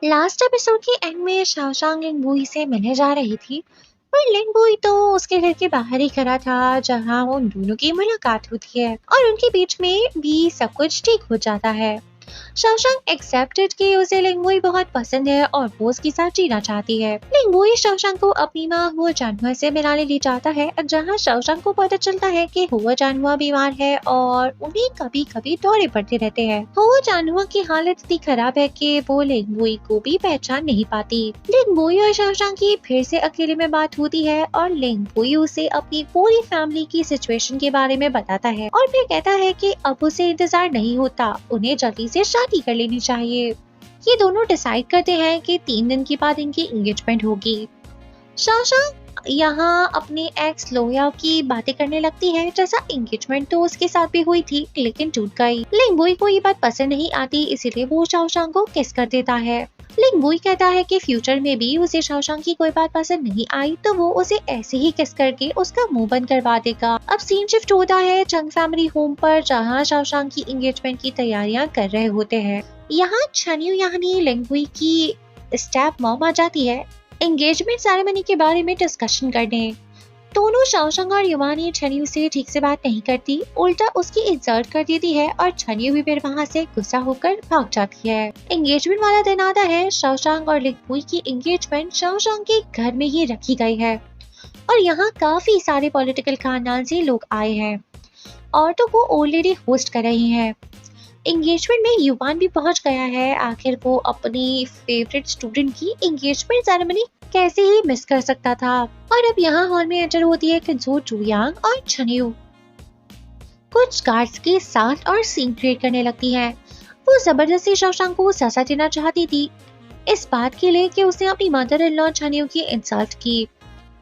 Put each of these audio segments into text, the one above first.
Last episode के and में शाओशांग लिंगबुई से मिलने जा रही थी, पर लिंगबुई तो उसके घर के बाहर ही खड़ा था जहां उन दोनों की मुलाकात होती है और उनके बीच में भी सब कुछ ठीक हो जाता है। शाओशांग एक्सेप्टेड कि उसे लिंगबुई बहुत पसंद है और वो उसके साथ जीना चाहती है। लिंगबुई शाओशांग को अपनी माँ हुआ जानवा से मिलाने ले जाता है, जहाँ शाओशांग को पता चलता है कि हुआ जानवा बीमार है और उन्हें कभी कभी दौरे पड़ते रहते हैं। हुआ जानवा की हालत इतनी खराब है कि वो लिंगबुई को भी पहचान नहीं पाती। लिंगबुई और शाओशांग की फिर से अकेले में बात होती है और लिंगबुई उसे अपनी पूरी फैमिली की सिचुएशन के बारे में बताता है और फिर कहता है कि अब उसे इंतजार नहीं होता, उन्हें जल्दी से शादी कर लेनी चाहिए। ये दोनों डिसाइड करते हैं कि 3 दिन के बाद इनकी एंगेजमेंट होगी। शाओशांग यहाँ अपने एक्स लोया की बातें करने लगती है, जैसा एंगेजमेंट तो उसके साथ भी हुई थी लेकिन टूट गई। लिंगबुई को ये बात पसंद नहीं आती, इसीलिए वो शाओशांग को किस कर देता है। लिंगबुई कहता है कि फ्यूचर में भी उसे शाओशांग की कोई बात पसंद नहीं आई तो वो उसे ऐसे ही किस करके उसका मुंह बंद करवा देगा। अब सीन शिफ्ट होता है चंग फैमिली होम पर, जहां शाओशांग की एंगेजमेंट की तैयारियां कर रहे होते हैं। यहाँ छनियो यानी लिंगबुई की स्टेप मॉम आ जाती है एंगेजमेंट सेरेमनी के बारे में डिस्कशन करने। दोनों शाओशांग और युवानी छनियू से ठीक से बात नहीं करती, उल्टा उसकी इंसल्ट कर देती है और छनियू भी फिर वहाँ से गुस्सा होकर भाग जाती है। एंगेजमेंट वाला दिन आता है। शाओशांग और लिंगबुई की एंगेजमेंट शाओशांग के घर में ही रखी गई है और यहाँ काफी सारे पॉलिटिकल खानदान से लोग आए हैं और तो वो ऑलरेडी होस्ट कर रही हैं। एंगेजमेंट में युवान भी पहुंच गया है, आखिर वो अपनी फेवरेट स्टूडेंट की एंगेजमेंट सेरेमनी कैसे ही मिस कर सकता था। और अब यहाँ हॉल में एंटर होती है कंजू चुयांग और छनियू कुछ गार्ड्स के साथ और सीन क्रिएट करने लगती है। वो जबरदस्ती शाओशांग को सजा देना चाहती थी इस बात के लिए कि उसने अपनी मदर इन लॉ छनियू की इंसल्ट की।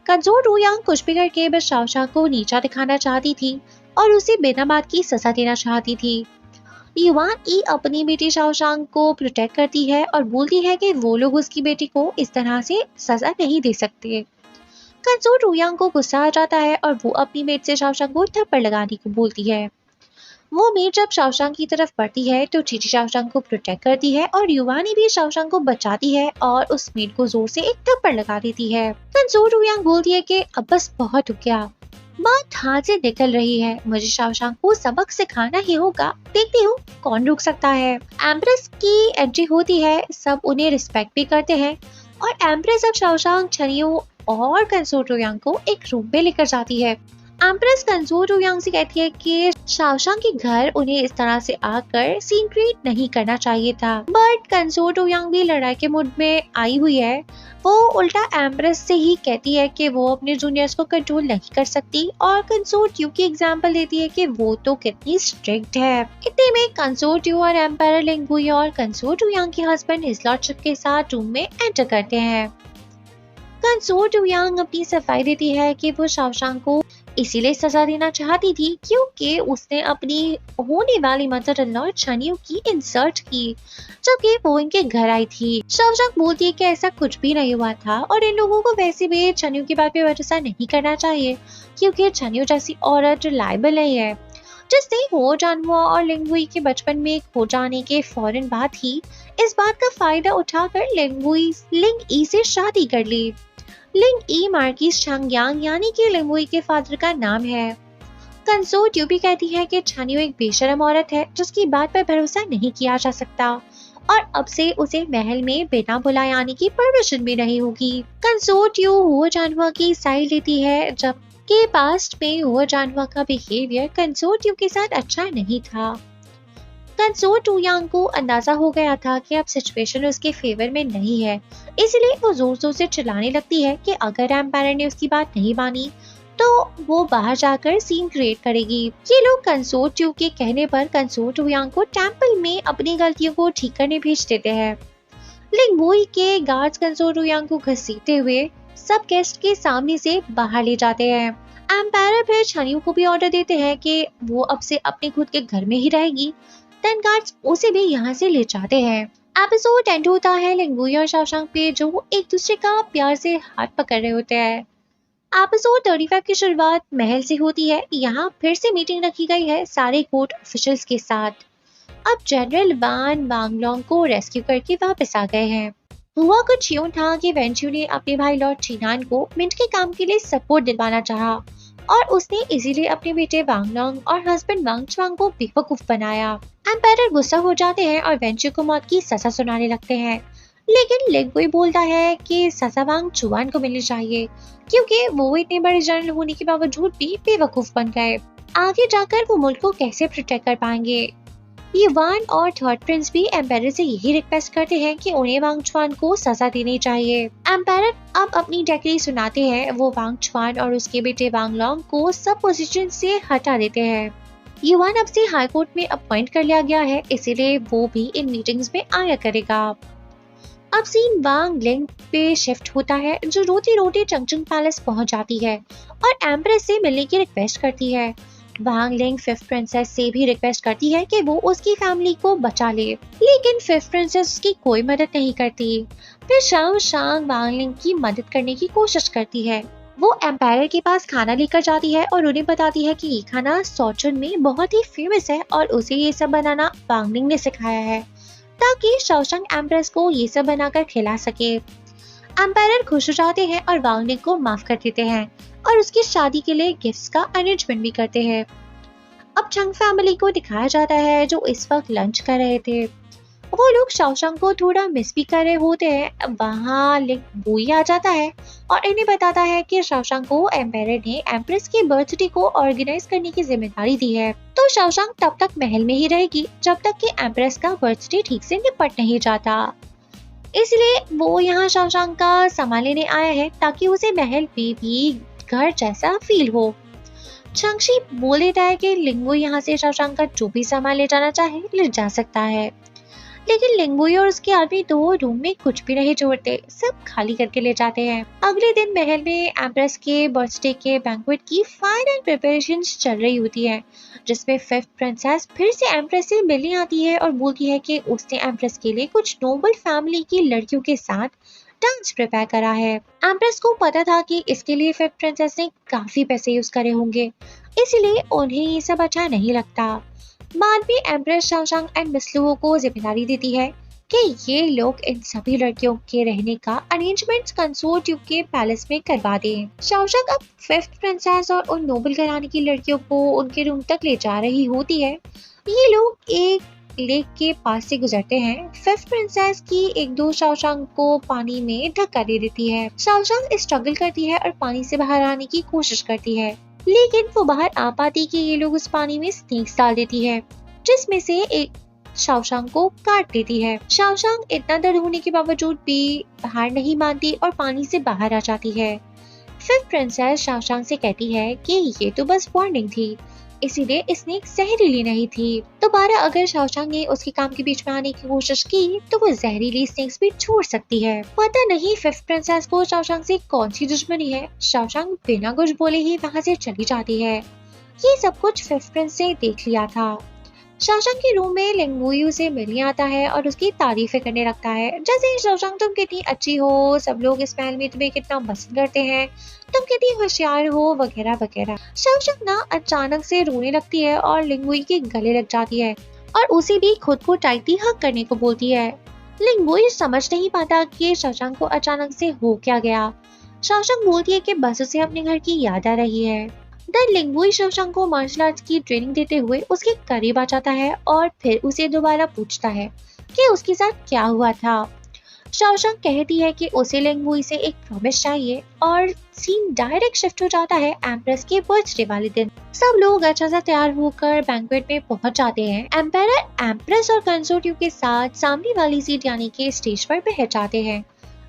कंजू चुयांग कुछ भी करके बस शाओशांग को नीचा दिखाना चाहती थी और उसे बिना बात की सजा देना चाहती थी। युवान ई अपनी बेटी शाओशांग को प्रोटेक्ट करती है और बोलती है कि वो लोग उसकी बेटी को इस तरह से सजा नहीं दे सकते। कंसो रुयांग को गुस्सा आ जाता है और वो अपनी मेट से शाओशांग को थप्पड़ लगाने को बोलती है। वो मेट जब शाओशांग की तरफ बढ़ती है तो चीची शाओशांग को प्रोटेक्ट करती है और युवानी भी शाओशांग को बचाती है और उस मेट को जोर से एक थप्पड़ लगा देती है। कंसो रुयांग बोलती है कि अब बस बहुत हो गया, बात हाथ से निकल रही है, मुझे शाओशांग को सबक सिखाना ही होगा, देखती हूँ कौन रुक सकता है। एम्प्रेस की एंट्री होती है, सब उन्हें रिस्पेक्ट भी करते हैं और एम्प्रेस अब शाओशांग छनियो और कंसो रुयांग को एक रूम में लेकर जाती है। एम्प्रेस कंसो रुयांग से कहती है कि शाओशांग के घर उन्हें इस तरह से आकर सीन क्रिएट नहीं करना चाहिए था, बट कंसो रुयांग भी लड़ाई के मूड में आई हुई है। वो उल्टा एम्प्रेस से ही कहती है कि वो अपने जूनियर्स को कंट्रोल नहीं कर सकती और कंसोर्टियो की एग्जांपल देती है कि वो तो कितनी स्ट्रिक्ट है। इतने में कंसोर्टियो और एम्पायर लिंगबुई और कंसोर्टियो के हस्बैंड हिज लॉर्डशिप के साथ रूम में एंटर करते हैं। कंसोर्टियो अपनी सफाई देती है कि वो शाओशांग को इसीलिए सजा देना चाहती थी क्योंकि उसने अपनी होने वाली मदर इन लॉ छनियो की इंसल्ट की जबकि वो इनके घर आई थी। शाओशांग बोलती है कि ऐसा कुछ भी नहीं हुआ था और इन लोगों को वैसे भी छनियो की बात पे भरोसा नहीं करना चाहिए क्योंकि छनियो जैसी औरत रिलायबल नहीं है, जिसने हो जानवा और लिंगबुई के बचपन में खो जाने के फौरन बाद ही इस बात का फायदा उठाकर लिंगबुई लिंग ई से शादी कर ली। लिंग ई मार्किस शांगयांग यानी कि लिंगबुई के फादर का नाम है। कंसो ट्यू भी कहती है कि छनियो एक बेशरम औरत है जिसकी बात पर भरोसा नहीं किया जा सकता और अब से उसे महल में बिना बुलाए आने की परमिशन भी नहीं होगी। कंसो ट्यू हुआ जानवा की साइड लेती है जबकि पास्ट में हुआ जानवा का बिहेवियर कंसो ट्यू के साथ अच्छा नहीं था। कंसो टूयांग को अंदाजा हो गया था कि अब सिचुएशन उसके फेवर में नहीं है, इसलिए वो जोर जोर से चिल्लाने लगती है कि अगर एम्पायर ने उसकी बात नहीं मानी तो वो बाहर जाकर सीन क्रिएट करेगी। ये लोग कंसो ट्यू के कहने पर कंसो टूयांग को टेंपल में अपनी गलतियों को ठीक करने भेज देते हैं। लिंगबुई के गार्ड्स कंसो टूयांग को घसीटते हुए सब गेस्ट के सामने से बाहर ले जाते हैं। एम्पायर फिर छनियो को भी ऑर्डर देते हैं कि वो अब से अपने खुद के घर में ही रहेगी। देन गार्ड्स उसे भी यहाँ से ले जाते हैं। एपिसोड एंड होता है लिंगबुई और शाओशांग पे जो एक दूसरे का प्यार से हाथ पकड़ रहे होते हैं। एपिसोड 35 की शुरुआत महल से होती है। यहाँ फिर से मीटिंग रखी गई है सारे कोर्ट ऑफिशियल्स के साथ। अब जनरल वान वांगलोंग को रेस्क्यू करके वापस आ गए हैं। हुआ कुछ यूं था कि वेंचू ने अपने भाई लॉर्ड चिनान को मिंट के काम के लिए सपोर्ट दिलवाना चाहा और उसने इसीलिए अपने बेटे वांगलोंग और हस्बैंड वांग चुआंग को बेवकूफ बनाया। एम्पायर गुस्सा हो जाते हैं और वेंचू को मौत की सजा सुनाने लगते हैं, लेकिन लिंगुई बोलता है कि सजा वांग चुआन को मिलनी चाहिए क्योंकि वो इतने बड़े जनरल होने के बावजूद भी बेवकूफ बन गए। आगे जाकर वो मुल्क को कैसे प्रोटेक्ट कर पाएंगे। ये वान और थर्ड प्रिंस भी एम्पायर से यही रिक्वेस्ट करते हैं कि उन्हें वांग चुआन को सजा देनी चाहिए। एम्पायर अब अपनी डिक्री सुनाते हैं। वो वांग चुआन और उसके बेटे वांगलोंग को सब पोजीशन से हटा देते हैं। युवान अब से हाई कोर्ट में अपॉइंट कर लिया गया है, इसीलिए वो भी इन मीटिंग्स में आया करेगा। अब सीन वांग लिंग पे शिफ्ट होता है, जो रोते रोते चंगचुंग पैलेस पहुंच जाती है और एम्प्रेस से मिलने की रिक्वेस्ट करती है। वांग लिंग फिफ्थ प्रिंसेस से भी रिक्वेस्ट करती है कि वो उसकी फैमिली को बचा ले, लेकिन फिफ्थ प्रिंसेस उसकी कोई मदद नहीं करती। फिर शाओ शांग वांग लिंग की मदद करने की कोशिश करती है। वो एम्पायर के पास खाना लेकर जाती है और उन्हें बताती है कि ये खाना सौचुन में बहुत ही फेमस है और उसे ये सब बनाना वांग लिंग ने सिखाया है ताकि शाओशंग एम्प्रेस को ये सब बनाकर खिला सके। एम्पायर खुश हो जाते हैं और वांग लिंग को माफ कर देते हैं और उसकी शादी के लिए गिफ्ट्स का अरेंजमेंट भी करते हैं। अब चंग फैमिली को दिखाया जाता है जो इस वक्त लंच कर रहे थे। वो लोग शाओशंग को थोड़ा मिस भी कर रहे होते हैं। वहाँ लिंग बुई आ जाता है और इन्हें बताता है कि शाओशंग को एम्पायर ने एम्प्रेस के बर्थडे को ऑर्गेनाइज करने की जिम्मेदारी दी है, तो शाओशंग तब तक महल में ही रहेगी जब तक कि एम्प्रेस का बर्थडे ठीक से निपट नहीं जाता। इसलिए वो यहाँ शाओशंग का सामान लेने आया है ताकि उसे महल में भी घर जैसा फील हो। चंगशी बोल देता है कि लिंगू यहाँ से शाओशंग का जो भी सामान ले जाना चाहे ले जा सकता है, लेकिन लिंगुई और उसके आदमी तो रूम में कुछ भी नहीं छोड़ते, सब खाली करके ले जाते हैं। अगले दिन महल में एम्प्रेस के बर्थडे के बैंक्वेट की फाइनल प्रिपरेशंस चल रही होती है, जिसमें फिफ्थ प्रिंसेस फिर से एम्प्रेस से मिलने आती है और बोलती है कि उसने एम्प्रेस के लिए कुछ नोबल फैमिली की लड़कियों के साथ डांस प्रिपेयर करा है। एम्प्रेस को पता था कि इसके लिए फिफ्थ प्रिंसेस ने काफी पैसे यूज करे होंगे, इसलिए उन्हें ये सब अच्छा नहीं लगता। बाद में एम्प्रेस शाओशंग एंड मिस लुओ को जिम्मेदारी देती है कि ये लोग इन सभी लड़कियों के रहने का अरेंजमेंट कंसोर्ट ट्यूब के पैलेस में करवा दें। शाओशंग अब फिफ्थ प्रिंसेस और उन नोबल घराने की लड़कियों को उनके रूम तक ले जा रही होती है। ये लोग एक लेक के पास से गुजरते हैं। फिफ्थ प्रिंसेस की एक दो शाओशंग को पानी में धक्का दे देती है। शाओशंग स्ट्रगल करती है और पानी से बाहर आने की कोशिश करती है, लेकिन वो बाहर आ पाती कि ये लोग उस पानी में स्नेक्स डाल देती है, जिसमें से एक शाओशंग को काट देती है। शाओशंग इतना डर होने के बावजूद भी हार नहीं मानती और पानी से बाहर आ जाती है। फिफ्थ प्रिंसेस शाओशंग से कहती है कि ये तो बस वार्निंग थी, इसीलिए स्नेक जहरीली नहीं थी। दोबारा अगर शाओशंग ने उसके काम के बीच में आने की कोशिश की तो वो जहरीली स्नेक्स भी छोड़ सकती है। पता नहीं फिफ्थ प्रिंसेस को शाओशंग से कौन सी दुश्मनी है। शाओशंग बिना कुछ बोले ही वहाँ से चली जाती है। ये सब कुछ फिफ्थ प्रिंस ने देख लिया था। शाओशंग के रूम में लिंगुई उसे मिलने आता है और उसकी तारीफें करने लगता है, जैसे शाओशंग तुम कितनी अच्छी हो, सब लोग इस महल में तुम्हें कितना पसंद करते हैं, तुम कितनी होशियार हो, वगैरह वगैरह। शाओशंग ना अचानक से रोने लगती है और लिंगुई के गले लग जाती है और उसे भी खुद को टाइटली हग करने को बोलती है। लिंगुई समझ नहीं पाता कि शाओशंग को अचानक से हो क्या गया। शाओशंग बोलती है कि बस उसे अपने घर की याद आ रही है। देन लिंगुई शाओशंग को मार्शल आर्ट्स की ट्रेनिंग देते हुए उसके करीब आ जाता है और फिर उसे दोबारा पूछता है कि उसके साथ क्या हुआ था। शाओशंग कहती है कि उसे लिंगुई से एक प्रॉमिस चाहिए और सीन डायरेक्ट शिफ्ट हो जाता है एम्प्रेस के बर्थडे वाले दिन। सब लोग अच्छा सा तैयार होकर बैंक्वेट में पहुंच जाते हैं। एम्पायर एम्प्रेस और कंसोर्ट के साथ सामने वाली सीट यानी कि स्टेज पर बैठ जाते हैं।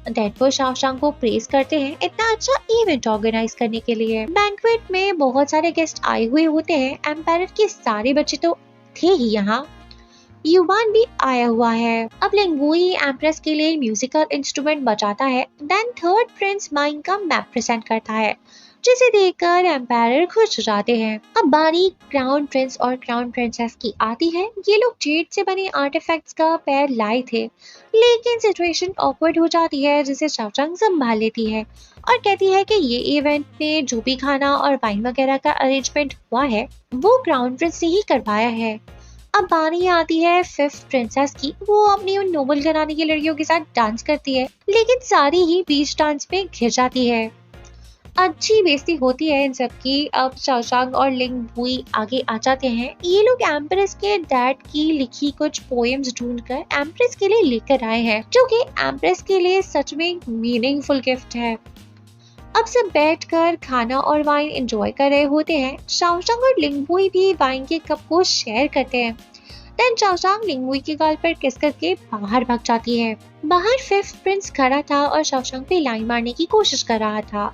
डेडपुर शाओशंग को प्रेज करते हैं इतना अच्छा इवेंट ऑर्गेनाइज करने के लिए। बैंक्वेट में बहुत सारे गेस्ट आए हुए होते हैं। एम्पायर के सारे बच्चे तो थे ही यहाँ, युवान भी आया हुआ है। अब लिंगुई एम्प्रेस के लिए म्यूजिकल इंस्ट्रूमेंट बजाता है। देन थर्ड प्रिंस माइंग का मैप प्रेजेंट करता है, जिसे देखकर एम्पायर खुश हो जाते हैं। अब बारी क्राउन प्रिंस और क्राउन प्रिंसेस की आती है। ये लोग जेड से बने आर्टिफैक्ट्स का पैर लाए थे, लेकिन सिचुएशन ऑकवर्ड हो जाती है, जिसे शाओशंग संभाल लेती है और कहती है कि ये इवेंट में जो भी खाना और वाइन वगैरह का अरेंजमेंट हुआ है वो क्राउन प्रिंस से ही करवाया है। अब बारी आती है फिफ्थ प्रिंसेस की। वो अपनी उन नोबल घराने की लड़कियों के साथ डांस करती है, लेकिन सारी ही बीच डांस में घिर जाती है। अच्छी बेइज्जती होती है इन सब की। अब शाओशांग और लिंग बुई आगे आ जाते हैं। ये लोग एम्प्रेस के डैड की लिखी कुछ पोएम्स ढूंढकर एम्प्रेस के लिए लेकर आए हैं, जो कि एम्प्रेस के लिए सच में मीनिंगफुल गिफ्ट है। अब सब बैठकर खाना और वाइन एंजॉय कर रहे होते हैं। शाओशांग और लिंगबुई भी वाइन के कप को शेयर करते हैं। देन शाओशांग लिंगबुई के गाल पर किस करके बाहर भाग जाती है। बाहर फिफ्थ प्रिंस खड़ा था और शाओशांग पे लाइन मारने की कोशिश कर रहा था।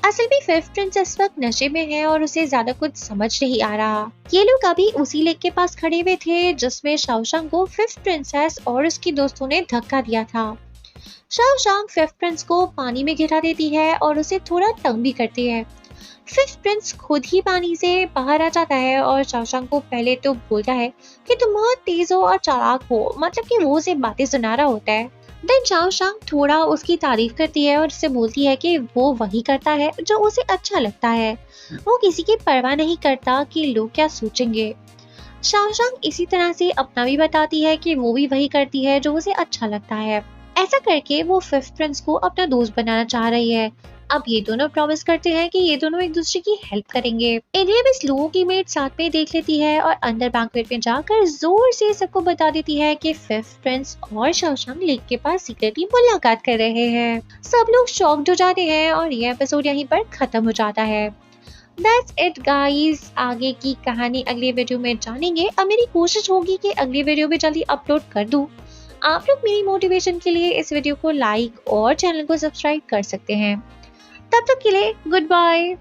असल में फिफ्थ प्रिंस इस वक्त नशे में है और उसे ज्यादा कुछ समझ नहीं आ रहा। ये लोग अभी उसी लेक के पास खड़े हुए थे जिसमें शाओशांग को फिफ्थ प्रिंसेस और उसकी दोस्तों ने धक्का दिया था। शाओशांग फिफ्थ प्रिंस को पानी में गिरा देती है और उसे थोड़ा तंग भी करती है। फिफ्थ प्रिंस खुद ही पानी से बाहर आ जाता है और शाओशांग को पहले तो बोलता है कि तुम बहुत तेज हो और चालाक हो, मतलब कि वो उसे बातें सुना रहा होता है। देन शाओशांग थोड़ा उसकी तारीफ करती है और उससे बोलती है कि वो वही करता है जो उसे अच्छा लगता है। वो किसी की परवाह नहीं करता कि लोग क्या सोचेंगे। शाओशांग इसी तरह से अपना भी बताती है कि वो भी वही करती है जो उसे अच्छा लगता है। ऐसा करके वो फिफ्थ प्रिंस को अपना दोस्त बनाना चाह रही है। अब ये दोनों प्रॉमिस करते हैं कि ये दोनों एक दूसरे की हेल्प करेंगे। इन्हें बस लोगों की मेट साथ में देख लेती है और अंदर बैंक्वेट में जाकर जोर से सबको बता देती है कि फिफ्थ प्रिंस और शाओशांग लेक के पास सीक्रेटली मुलाकात कर रहे हैं। सब लोग शॉक्ड हो जाते हैं और ये एपिसोड यहीं पर खत्म हो जाता है। That's it guys। आगे की कहानी अगले वीडियो में जानेंगे। अब मेरी कोशिश होगी कि अगली वीडियो भी जल्दी अपलोड कर दूं। आप लोग मेरी मोटिवेशन के लिए इस वीडियो को लाइक और चैनल को सब्सक्राइब कर सकते हैं। तब तक के लिए गुड बाय।